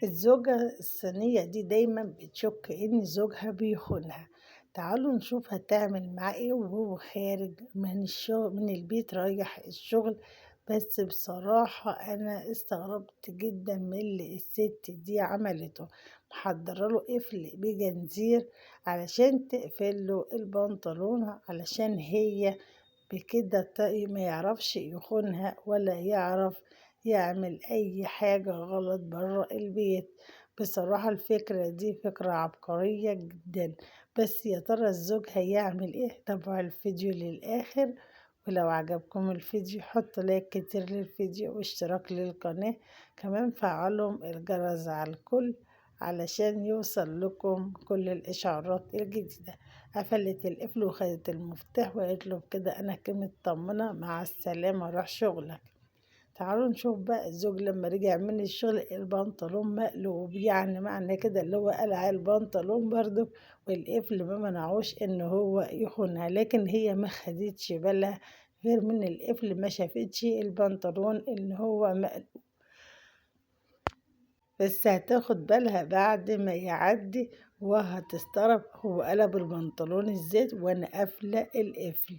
الزوجة الصينية دي دايما بتشك إن زوجها بيخونها. تعالوا نشوف هتعمل معاه إيه وهو خارج من الشغل من البيت رايح الشغل. بس بصراحة أنا استغربت جدا من اللي الست دي عملته. محضرة له قفل بجنزير علشان تقفله البنطلون، علشان هي بكده ما يعرفش يخونها ولا يعرف يعمل أي حاجة غلط برا البيت. بصراحة الفكرة دي فكرة عبقرية جدا. بس يا ترى الزوج هيعمل ايه؟ تابعوا الفيديو للآخر، ولو عجبكم الفيديو حطوا لايك كتير للفيديو واشتراك للقناة، كمان فعلوا الجرس على الكل علشان يوصل لكم كل الإشعارات الجديدة. قفلت القفل وخدت المفتاح وقالت له كده أنا كده مطمنة، مع السلامة روح شغلك. تعالوا نشوف بقى الزوج لما رجع من الشغل البنطلون مقلوب، يعني معنى كده اللي هو قلع البنطلون برضه، والقفل ما منعوش ان هو يخونها، لكن هي ما خدتش بالها غير من القفل، ما شافتش البنطلون اللي هو مقلوب. بس هتاخد بالها بعد ما يعدي وهتستغرب هو قلب البنطلون ازاي وانا قافله القفل.